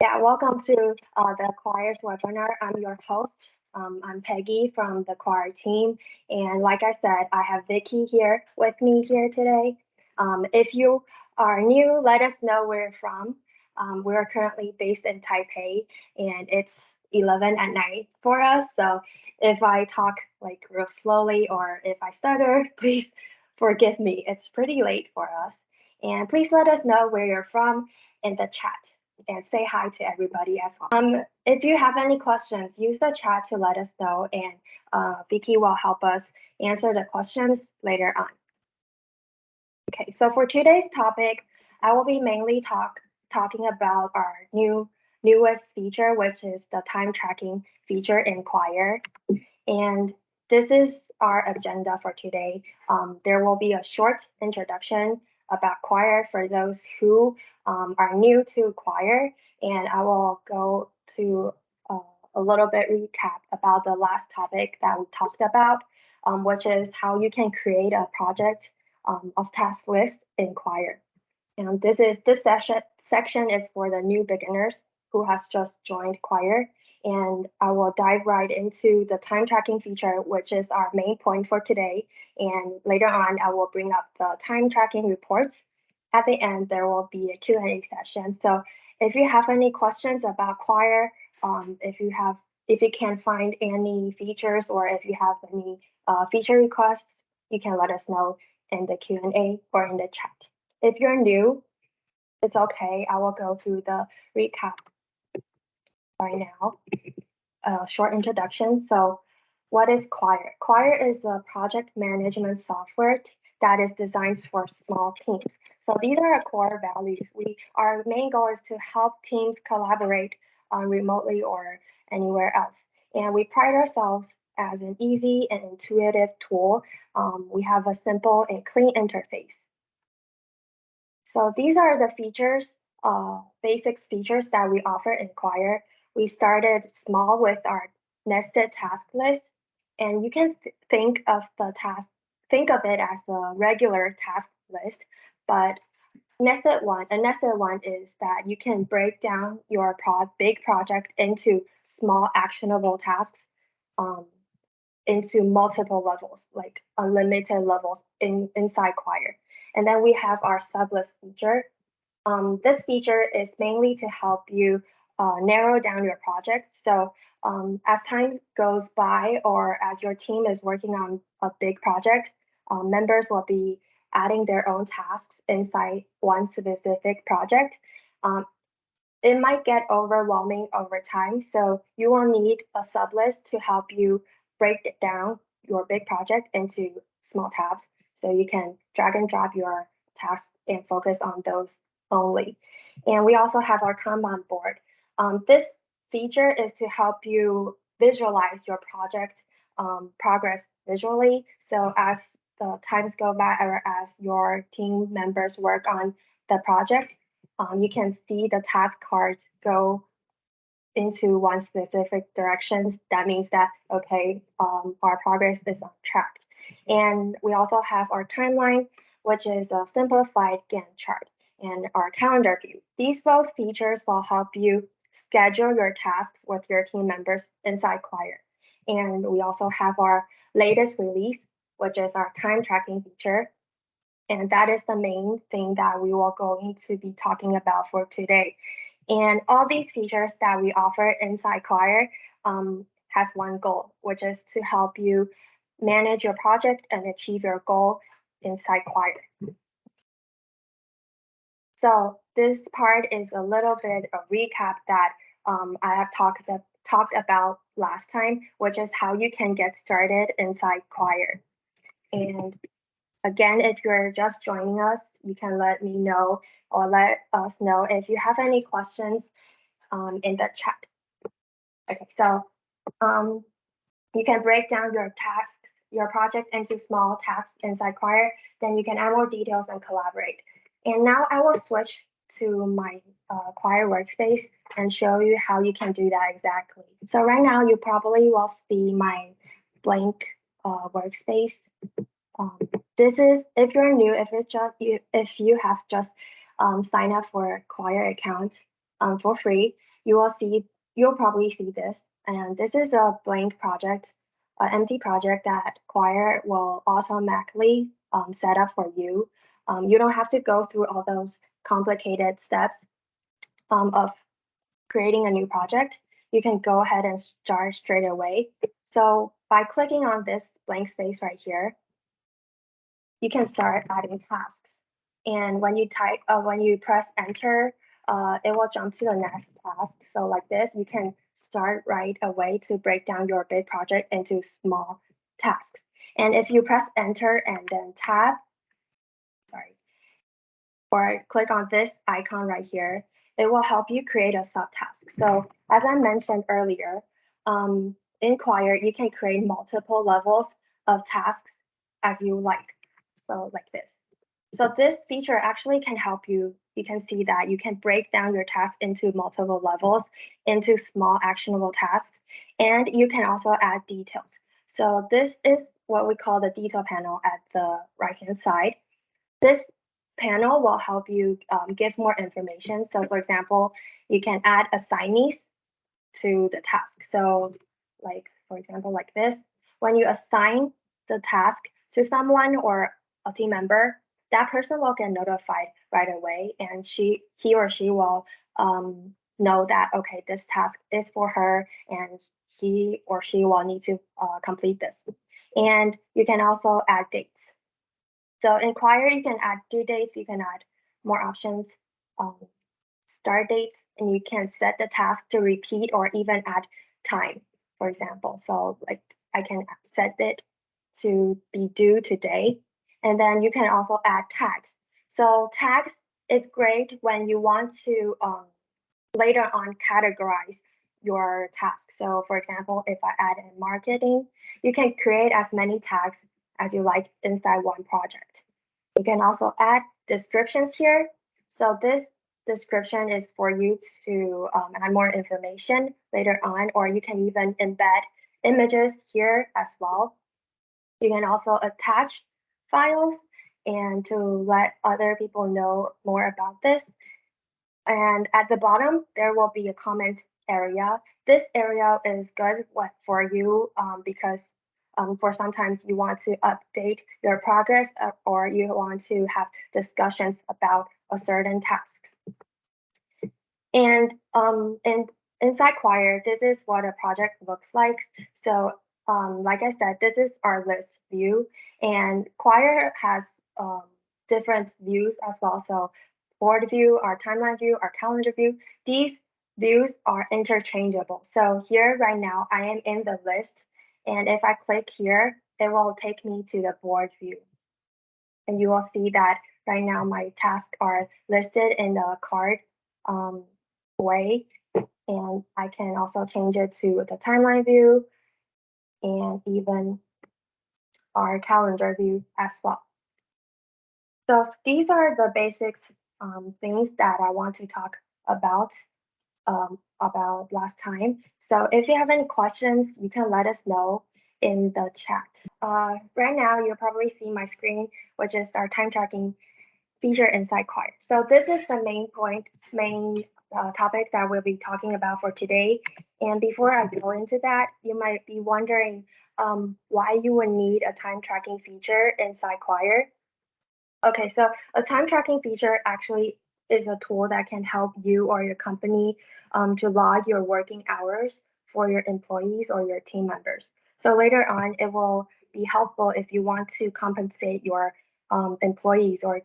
Yeah, welcome to the Quire's webinar. I'm your host. I'm Peggy from the Quire team. And like I said, I have Vicky here with me here today. If you are new, let us know where you're from. We're currently based in Taipei and it's 11 at night for us. So if I talk like real slowly or if I stutter, please forgive me. It's pretty late for us. And please let us know where you're from in the chat and say hi to everybody as well. If you have any questions, use the chat to let us know, and Vicky will help us answer the questions later on. Okay, so for today's topic, I will be mainly talking about our newest feature, which is the time tracking feature in Quire. And this is our agenda for today. There will be a short introduction about Quire for those who are new to Quire, and I will go to a little bit recap about the last topic that we talked about, which is how you can create a project of task list in Quire. And this section is for the new beginners who has just joined Quire. And I will dive right into the time tracking feature, which is our main point for today. And later on, I will bring up the time tracking reports. At the end, there will be a Q&A session. So if you have any questions about Quire, if you can find any features or if you have any feature requests, you can let us know in the Q&A or in the chat. If you're new, it's okay. I will go through the recap right now. A short introduction. So what is Quire? Quire is a project management software that is designed for small teams. So these are our core values. Our main goal is to help teams collaborate remotely or anywhere else. And we pride ourselves as an easy and intuitive tool. We have a simple and clean interface. So these are the features, basic features that we offer in Quire. We started small with our nested task list, and you can think of it as a regular task list, but a nested one is that you can break down your big project into small actionable tasks into multiple levels, like unlimited levels inside Quire. And then we have our sublist feature. This feature is mainly to help you narrow down your project. So as time goes by or as your team is working on a big project, members will be adding their own tasks inside one specific project. It might get overwhelming over time, so you will need a sublist to help you break down your big project into small tabs so you can drag and drop your tasks and focus on those only. And we also have our Kanban board. This feature is to help you visualize your project progress visually. So as the times go by or as your team members work on the project, you can see the task cards go into one specific directions. That means that, okay, our progress is on track. And we also have our timeline, which is a simplified Gantt chart, and our calendar view. These both features will help you schedule your tasks with your team members inside Quire. And we also have our latest release, which is our time tracking feature. And that is the main thing that we will going to be talking about for today. And all these features that we offer inside Quire has one goal, which is to help you manage your project and achieve your goal inside Quire. So this part is a little bit of recap that I have talked about last time, which is how you can get started inside Quire. And again, if you're just joining us, you can let me know or let us know if you have any questions in the chat. Okay, so you can break down your tasks, your project into small tasks inside Quire, then you can add more details and collaborate. And now I will switch to my Quire workspace and show you how you can do that exactly. So right now you probably will see my blank workspace. This is, if you're new, if you have just signed up for a Quire account for free, you'll probably see this. And this is a blank project, an empty project that Quire will automatically set up for you. You don't have to go through all those complicated steps of creating a new project. You can go ahead and start straight away. So by clicking on this blank space right here, you can start adding tasks. And when you press enter, it will jump to the next task. So like this, you can start right away to break down your big project into small tasks. And if you press enter and then tab, sorry, or click on this icon right here, it will help you create a subtask. So as I mentioned earlier, in Quire, you can create multiple levels of tasks as you like. So like this. So this feature actually can help you. You can see that you can break down your task into multiple levels, into small actionable tasks, and you can also add details. So this is what we call the detail panel at the right-hand side. This panel will help you give more information. So for example, you can add assignees to the task. So like, for example, like this, when you assign the task to someone or a team member, that person will get notified right away, and he or she will know that, okay, this task is for her and he or she will need to complete this. And you can also add dates. So in Quire, you can add due dates, you can add more options, start dates, and you can set the task to repeat or even add time, for example. So like I can set it to be due today. And then you can also add tags. So tags is great when you want to later on categorize your task. So for example, if I add in marketing, you can create as many tags as you like inside one project. You can also add descriptions here. So this description is for you to add more information later on, or you can even embed images here as well. You can also attach files and to let other people know more about this. And at the bottom, there will be a comment area. This area is good for you because for sometimes you want to update your progress or you want to have discussions about a certain tasks. And inside Quire, this is what a project looks like. So like I said, this is our list view, and Quire has different views as well. So board view, our timeline view, our calendar view, these views are interchangeable. So here right now, I am in the list, and if I click here, it will take me to the board view. And you will see that right now my tasks are listed in the card way, and I can also change it to the timeline view and even our calendar view as well. So these are the basics things that I want to talk about last time. So if you have any questions, you can let us know in the chat. Right now, you'll probably see my screen, which is our time tracking feature inside Quire. So this is the main topic that we'll be talking about for today. And before I go into that, you might be wondering why you would need a time tracking feature inside Quire. Okay, so a time tracking feature actually is a tool that can help you or your company to log your working hours for your employees or your team members. So later on, it will be helpful if you want to compensate your employees or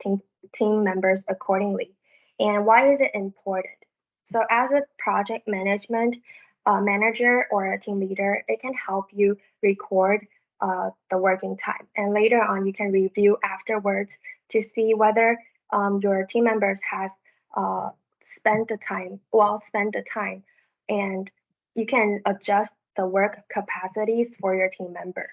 team members accordingly. And why is it important? So as a project management manager or a team leader, it can help you record the working time. And later on, you can review afterwards to see whether your team members has spent the time, and you can adjust the work capacities for your team member.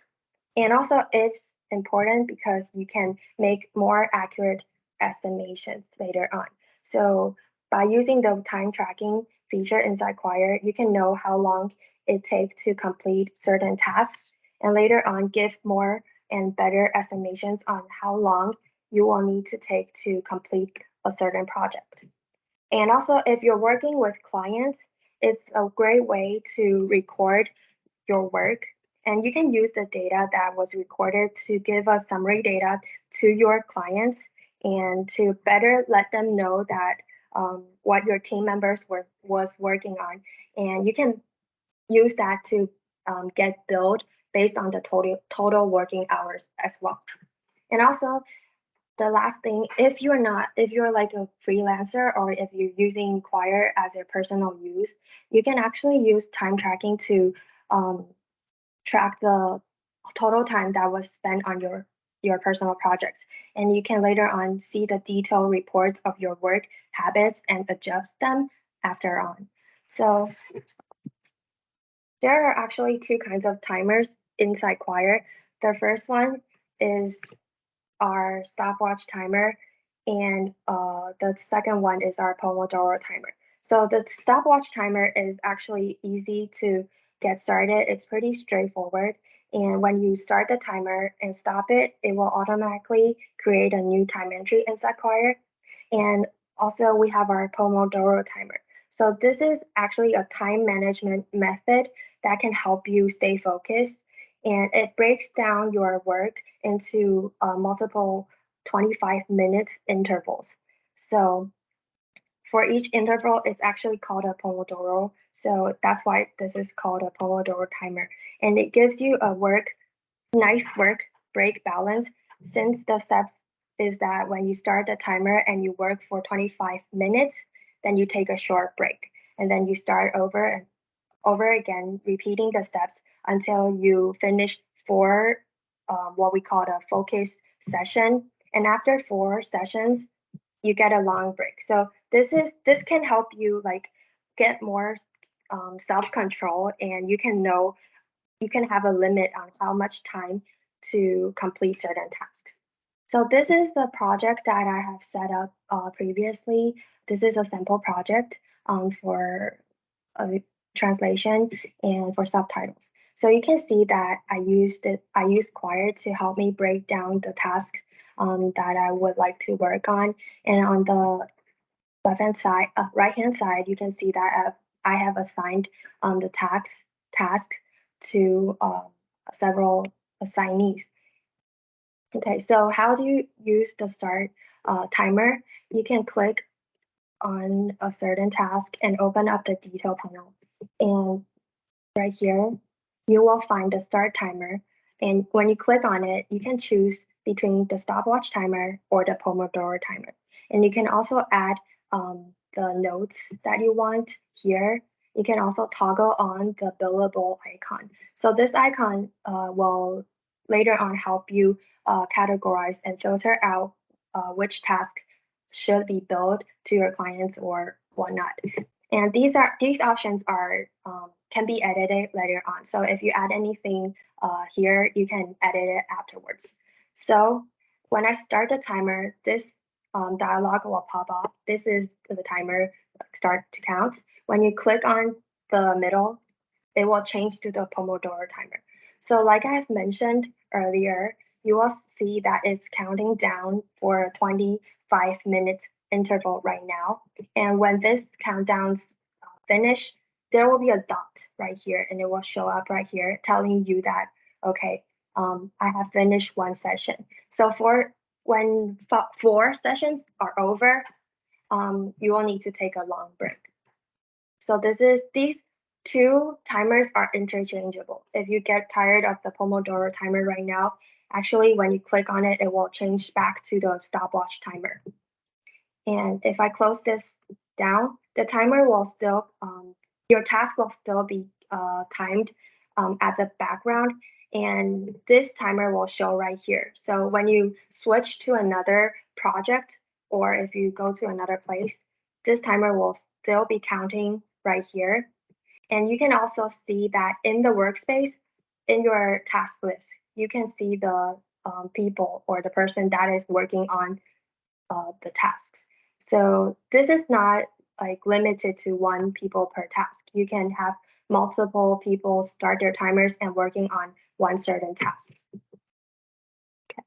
And also it's important because you can make more accurate estimations later on. So by using the time tracking feature inside Quire, you can know how long it takes to complete certain tasks, and later on give more and better estimations on how long you will need to take to complete a certain project. And also, if you're working with clients, it's a great way to record your work. And you can use the data that was recorded to give a summary data to your clients and to better let them know that what your team members was working on. And you can use that to get billed based on the total working hours as well. And also, the last thing, if you're like a freelancer or if you're using Quire as a personal use, you can actually use time tracking to um, track the total time that was spent on your personal projects. And you can later on see the detailed reports of your work habits and adjust them after on. So there are actually two kinds of timers inside Quire. The first one is our stopwatch timer, and the second one is our Pomodoro timer. So the stopwatch timer is actually easy to get started. It's pretty straightforward. And when you start the timer and stop it, it will automatically create a new time entry inside Quire. And also we have our Pomodoro timer. So this is actually a time management method that can help you stay focused, and it breaks down your work into multiple 25 minutes intervals. So for each interval, it's actually called a Pomodoro. So that's why this is called a Pomodoro timer. And it gives you a nice work break balance, since the steps is that when you start the timer and you work for 25 minutes, then you take a short break. And then you start over and over again, repeating the steps until you finish four, what we call a focus session. And after 4 sessions, you get a long break. So this can help you like get more self control, and you can have a limit on how much time to complete certain tasks. So this is the project that I have set up previously. This is a sample project for translation and for subtitles. So you can see that I used Quire to help me break down the tasks that I would like to work on. And on the right hand side, you can see that I have assigned the tasks to several assignees. Okay, so how do you use the start timer? You can click on a certain task and open up the detail panel. And right here, you will find the start timer. And when you click on it, you can choose between the stopwatch timer or the Pomodoro timer. And you can also add the notes that you want here. You can also toggle on the billable icon. So this icon will later on help you categorize and filter out which task should be billed to your clients or whatnot. And these options are can be edited later on. So if you add anything here, you can edit it afterwards. So when I start the timer, this dialog will pop up. This is the timer start to count. When you click on the middle, it will change to the Pomodoro timer. So like I have mentioned earlier, you will see that it's counting down for a 25-minute interval right now. And when this countdown's finish, there will be a dot right here, and it will show up right here telling you that, okay, I have finished one session. So for when 4 sessions are over, you will need to take a long break. So these two timers are interchangeable. If you get tired of the Pomodoro timer right now, actually when you click on it, it will change back to the stopwatch timer. And if I close this down, the timer will still, your task will still be timed at the background, and this timer will show right here. So when you switch to another project, or if you go to another place, this timer will still be counting right here. And you can also see that in the workspace, in your task list, you can see the people or the person that is working on the tasks. So this is not like limited to one people per task. You can have multiple people start their timers and working on one certain task. Okay.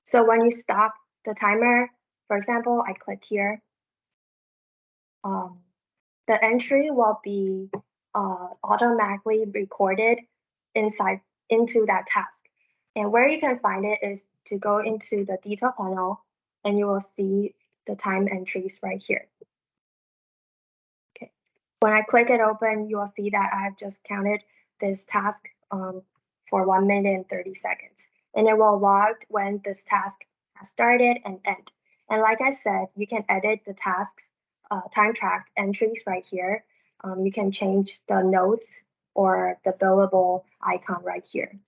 So when you stop the timer, for example, I click here. the entry will be automatically recorded into that task. And where you can find it is to go into the detail panel, and you will see the time entries right here. Okay. When I click it open, you will see that I've just counted this task for 1 minute and 30 seconds. And it will log when this task has started and end. And like I said, you can edit the tasks, time tracked entries right here. You can change the notes or the billable icon right here.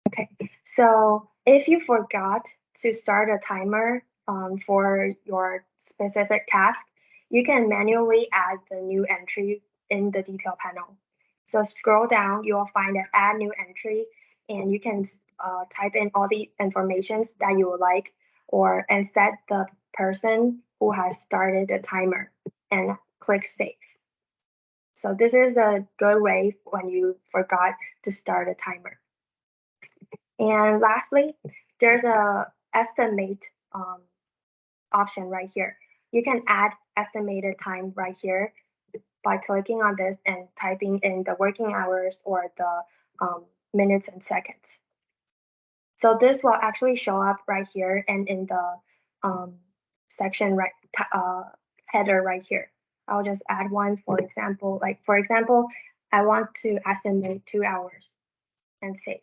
Okay, so if you forgot to start a timer for your specific task, you can manually add the new entry in the detail panel. So scroll down, you will find an add new entry, and you can type in all the informations that you would like, and set the person who has started the timer and click save. So this is a good way when you forgot to start a timer. And lastly, there's a estimate option right here. You can add estimated time right here by clicking on this and typing in the working hours or the minutes and seconds. So this will actually show up right here and in the section header right here. I'll just add one, for example, I want to estimate 2 hours and save.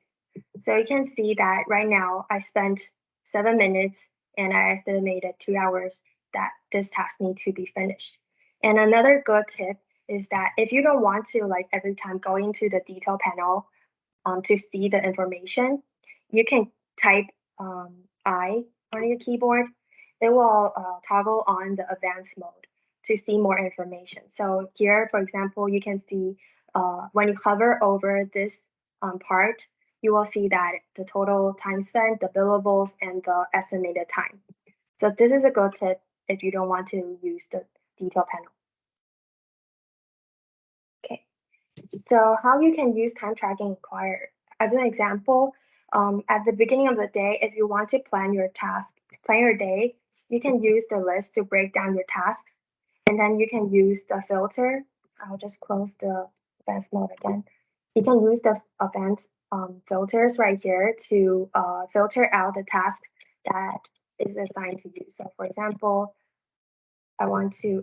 So you can see that right now I spent 7 minutes and I estimated 2 hours that this task needs to be finished. And another good tip is that if you don't want to every time go into the detail panel to see the information, you can type I on your keyboard. It will toggle on the advanced mode to see more information. So here, for example, you can see when you hover over this part, you will see that the total time spent, the billables, and the estimated time. So this is a good tip if you don't want to use the detail panel. Okay, so how you can use time tracking in Quire. As an example, at the beginning of the day, if you want to plan your day, you can use the list to break down your tasks. And then you can use the filter. I'll just close the advanced mode again. You can use the advanced filters right here to filter out the tasks that is assigned to you. So for example, I want to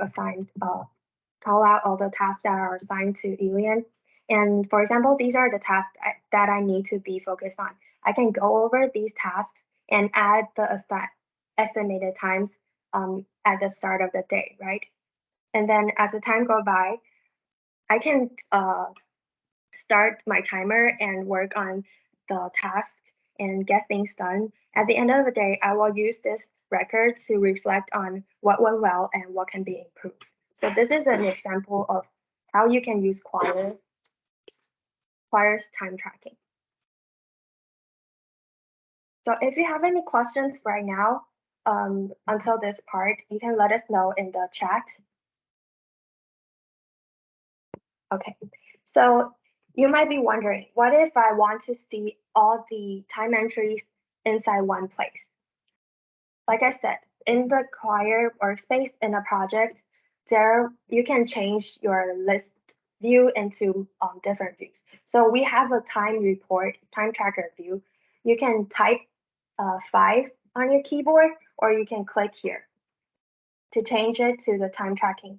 call out all the tasks that are assigned to Elian. And for example, these are the tasks that I need to be focused on. I can go over these tasks and add the estimated times at the start of the day, right? And then as the time goes by, I can start my timer and work on the task and get things done. At the end of the day, I will use this record to reflect on what went well and what can be improved. So this is an example of how you can use Quire's time tracking. So if you have any questions right now, until this part, you can let us know in the chat. Okay, so you might be wondering, what if I want to see all the time entries inside one place? Like I said, in the Quire workspace in a project, there you can change your list view into different views. So we have a time tracker view. You can type 5 on your keyboard, or you can click here to change it to the time tracker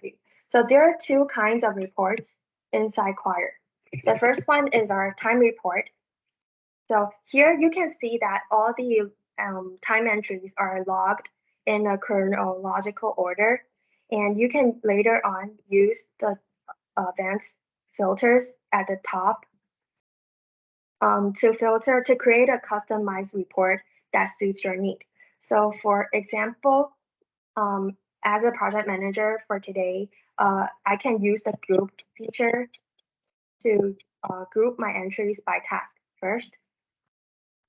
view. So there are 2 kinds of reports inside Quire. The first one is our time report. So here you can see that all the time entries are logged in a chronological order, and you can later on use the advanced filters at the top to create a customized report that suits your need. So for example, as a project manager for today, I can use the group feature to group my entries by task first.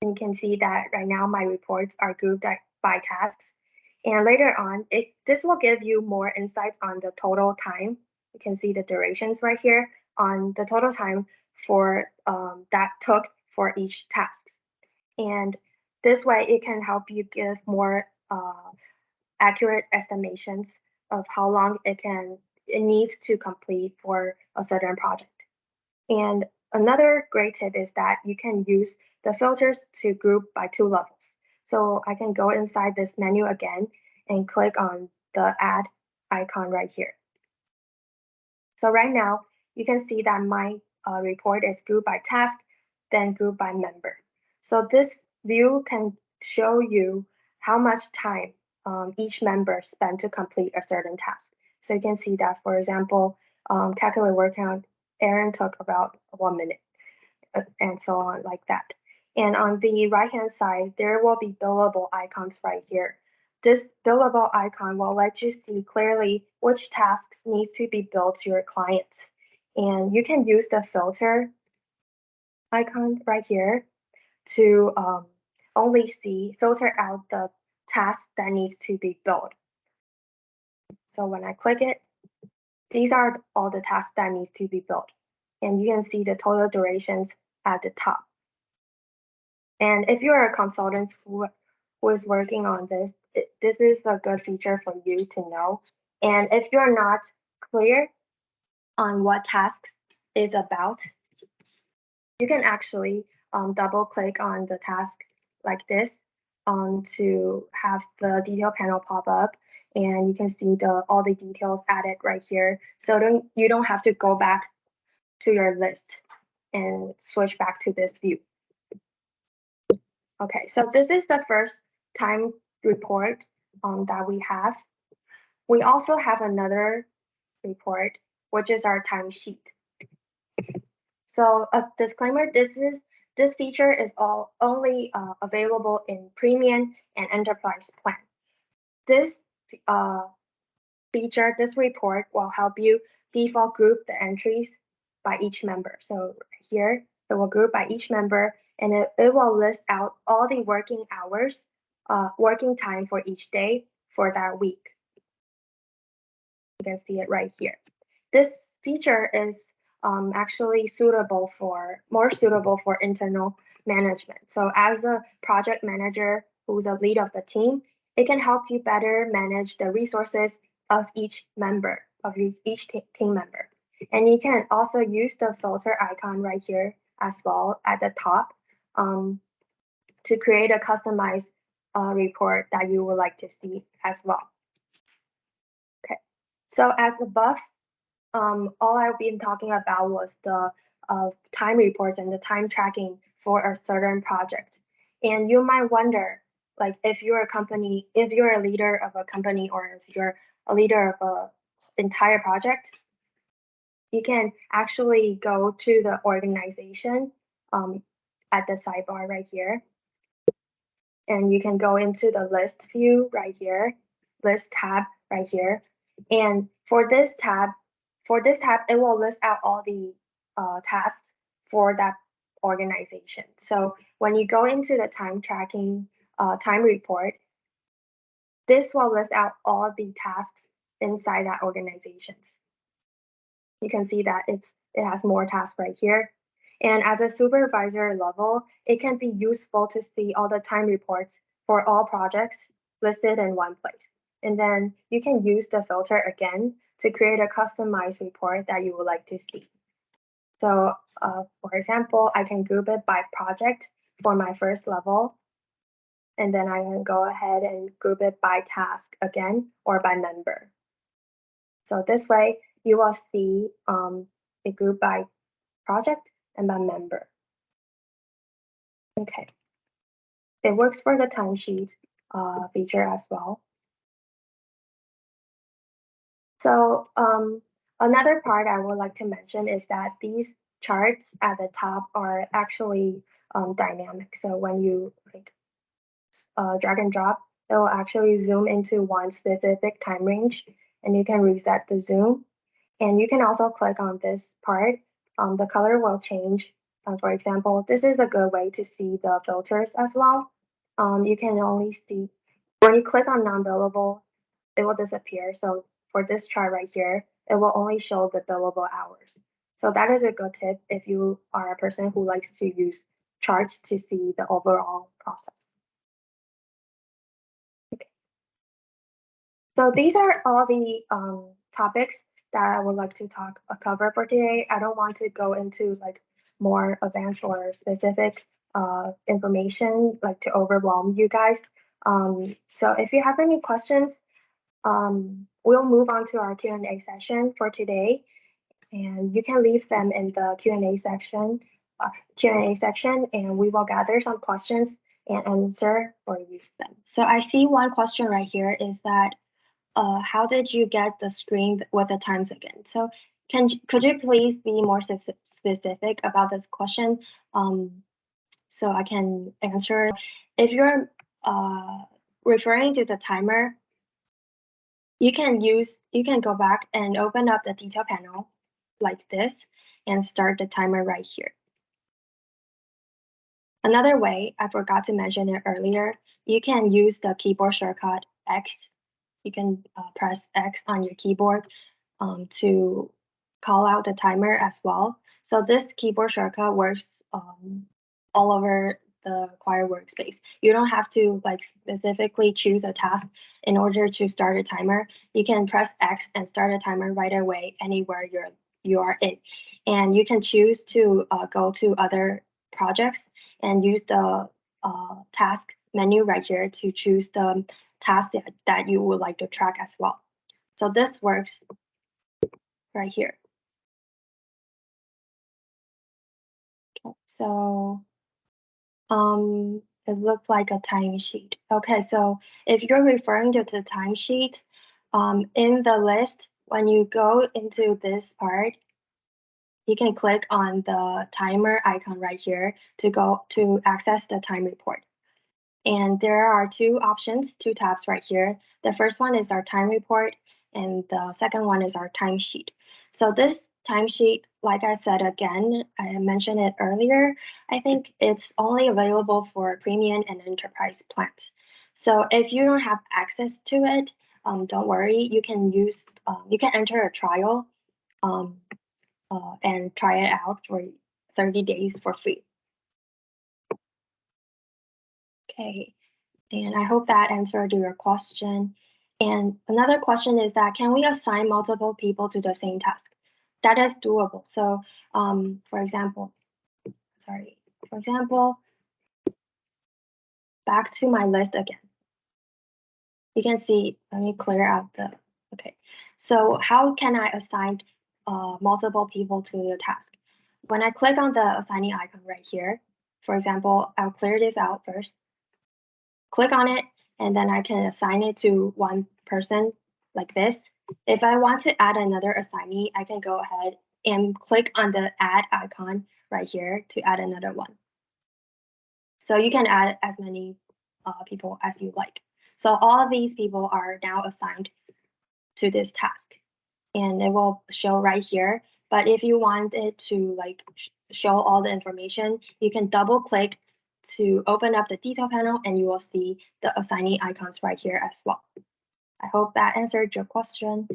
And you can see that right now my reports are grouped by tasks. And later on, this will give you more insights on the total time. You can see the durations right here on the total time for that took for each task. And this way, it can help you give more accurate estimations of how long it needs to complete for a certain project. And another great tip is that you can use the filters to group by 2 levels. So I can go inside this menu again and click on the add icon right here. So right now, you can see that my report is grouped by task, then grouped by member. So this view can show you how much time each member spent to complete a certain task. So you can see that, for example, calculate word count, Aaron took about 1 minute, and so on like that. And on the right-hand side, there will be billable icons right here. This billable icon will let you see clearly which tasks need to be billed to your clients. And you can use the filter icon right here to only filter out the tasks that needs to be billed. So when I click it, these are all the tasks that needs to be billed. And you can see the total durations at the top. And if you're a consultant who is working on this, this is a good feature for you to know. And if you're not clear on what tasks is about, you can actually double click on the task like this to have the detail panel pop up, and you can see all the details added right here. So you don't have to go back to your list and switch back to this view. Okay, so this is the first time report that we have. We also have another report, which is our timesheet. So a disclaimer, this feature is only available in Premium and Enterprise plan. This feature, this report will help you default group the entries by each member. So here, it will group by each member, and it will list out all the working hours, working time for each day for that week. You can see it right here. This feature is actually more suitable for internal management. So as a project manager who's a lead of the team, it can help you better manage the resources of each member, of each team member. And you can also use the filter icon right here as well at the top to create a customized report that you would like to see as well. Okay, so as above, all I've been talking about was the time reports and the time tracking for a certain project. And you might wonder, like if you're a leader of a company, or if you're a leader of an entire project, you can actually go to the organization at the sidebar right here. And you can go into the list view right here, list tab right here. And for this tab, it will list out all the tasks for that organization. So when you go into the time tracking time report, this will list out all the tasks inside that organizations. You can see that it has more tasks right here. And as a supervisor level, it can be useful to see all the time reports for all projects listed in one place. And then you can use the filter again to create a customized report that you would like to see. So for example, I can group it by project for my first level. And then I can go ahead and group it by task again, or by member. So this way you will see a group by project and by member. Okay. It works for the timesheet feature as well. So another part I would like to mention is that these charts at the top are actually dynamic. So when you drag and drop, it will actually zoom into one specific time range, and you can reset the zoom. And you can also click on this part. The color will change. For example, this is a good way to see the filters as well. You can only see when you click on non-billable, it will disappear. So for this chart right here, it will only show the billable hours. So that is a good tip if you are a person who likes to use charts to see the overall process. Okay. So these are all the topics that I would like to cover for today. I don't want to go into like more advanced or specific information like to overwhelm you guys. So if you have any questions, we'll move on to our Q&A session for today, and you can leave them in the Q&A section, and we will gather some questions and answer for you them. So I see one question right here is that how did you get the screen with the times again? So could you please be more specific about this question, so I can answer? If you're referring to the timer, you can go back and open up the detail panel like this and start the timer right here. Another way, I forgot to mention it earlier, you can use the keyboard shortcut X. You can press X on your keyboard to call out the timer as well. So this keyboard shortcut works all over the Quire workspace. You don't have to like specifically choose a task in order to start a timer. You can press X and start a timer right away anywhere you are in. And you can choose to go to other projects and use the task menu right here to choose the task that you would like to track as well. So this works right here. Okay, so it looks like a timesheet. Okay, so if you're referring to the timesheet, in the list, when you go into this part, you can click on the timer icon right here to go to access the time report. And there are two options, two tabs right here. The first one is our time report, and the second one is our timesheet. So this timesheet, like I said again, I mentioned it earlier, I think it's only available for premium and enterprise plans. So if you don't have access to it, don't worry, you can enter a trial and try it out for 30 days for free. Okay. And I hope that answered your question. And another question is that can we assign multiple people to the same task? That is doable. So for example, back to my list again. You can see, let me clear out okay. So how can I assign multiple people to the task? When I click on the assigning icon right here, for example, I'll clear this out first. Click on it, and then I can assign it to one person like this. If I want to add another assignee, I can go ahead and click on the add icon right here to add another one. So you can add as many people as you like. So all of these people are now assigned to this task, and it will show right here. But if you want it to like show all the information, you can double click to open up the detail panel, and you will see the assignee icons right here as well. I hope that answered your question.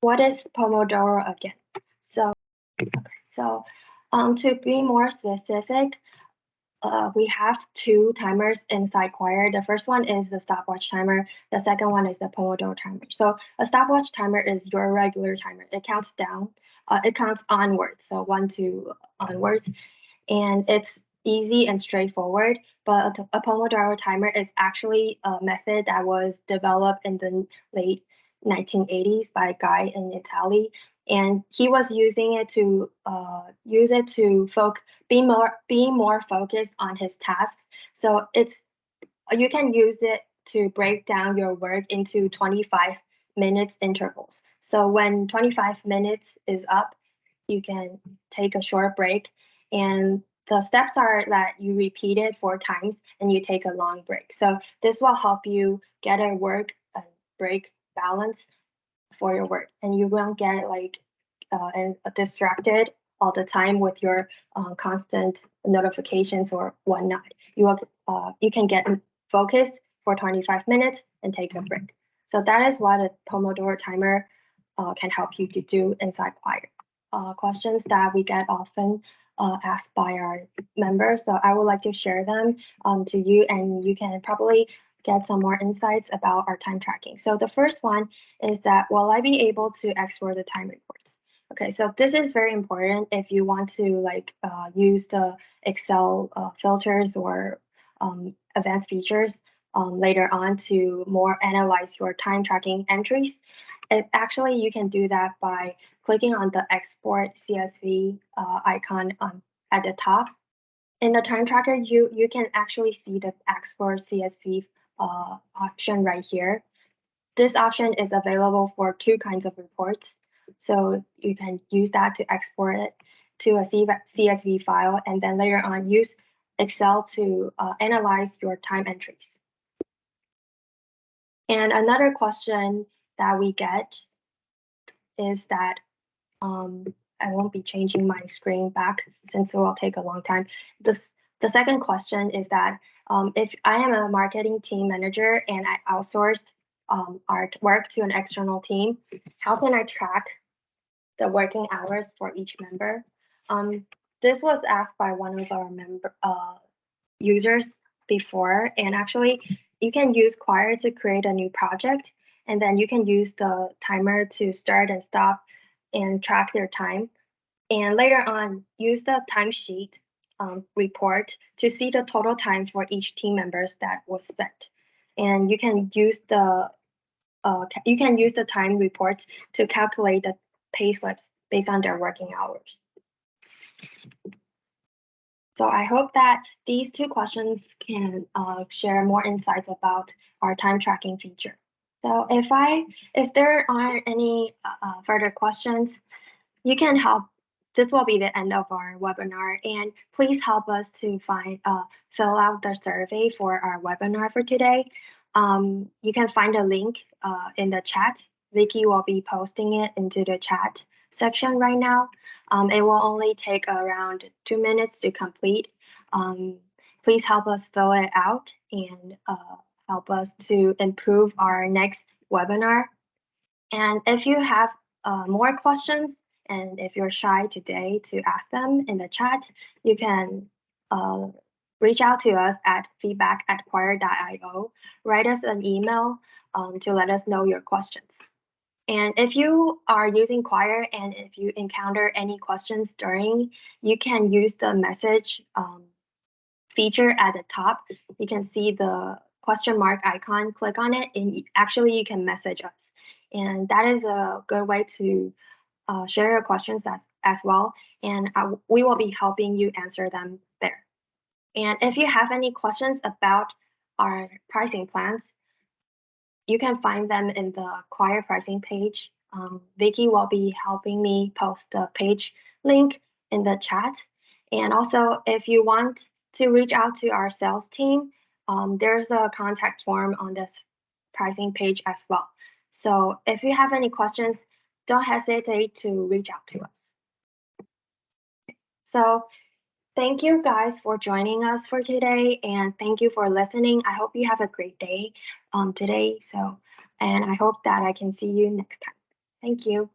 What is Pomodoro again? So to be more specific, we have two timers inside Quire. The first one is the stopwatch timer. The second one is the Pomodoro timer. So a stopwatch timer is your regular timer. It counts down. It counts onwards. So 1, 2 onwards, and it's easy and straightforward. But a Pomodoro timer is actually a method that was developed in the late 1980s by a guy in Italy, and he was using it to be more focused on his tasks. So you can use it to break down your work into 25 minutes intervals. So when 25 minutes is up, you can take a short break, and the steps are that you repeat it 4 times and you take a long break. So this will help you get a work and break balance for your work, and you won't get like distracted all the time with your constant notifications or whatnot. You can get focused for 25 minutes and take a break. So that is what a Pomodoro timer can help you to do inside Quire. Questions that we get often asked by our members. So I would like to share them to you, and you can probably get some more insights about our time tracking. So the first one is that will I be able to export the time reports? Okay, so this is very important if you want to use the Excel filters or advanced features later on to more analyze your time tracking entries. Actually, you can do that by clicking on the export CSV icon at the top. In the time tracker, you can actually see the export CSV option right here. This option is available for two kinds of reports. So you can use that to export it to a CSV file and then later on use Excel to analyze your time entries. And another question that we get is that I won't be changing my screen back since it will take a long time. The second question is that if I am a marketing team manager and I outsourced our work to an external team, how can I track the working hours for each member? This was asked by one of our users before, and actually you can use Quire to create a new project, and then you can use the timer to start and stop and track their time. And later on, use the timesheet report to see the total time for each team members that was spent. And you can use the time reports to calculate the pay slips based on their working hours. So I hope that these two questions can share more insights about our time tracking feature. So if there aren't any further questions, you can help. This will be the end of our webinar, and please help us to fill out the survey for our webinar for today. You can find a link in the chat. Vicky will be posting it into the chat section right now. It will only take around 2 minutes to complete. Please help us fill it out and help us to improve our next webinar. And if you have more questions, and if you're shy today to ask them in the chat, you can reach out to us at feedback@quire.io. Write us an email to let us know your questions. And if you are using Quire and if you encounter any questions during, you can use the message feature at the top. You can see the question mark icon, click on it, and actually you can message us. And that is a good way to share your questions as well. And we will be helping you answer them there. And if you have any questions about our pricing plans, you can find them in the Quire pricing page. Vicky will be helping me post the page link in the chat. And also, if you want to reach out to our sales team, there's a contact form on this pricing page as well. So if you have any questions, don't hesitate to reach out to us. So thank you guys for joining us for today, and thank you for listening. I hope you have a great day today. And I hope that I can see you next time. Thank you.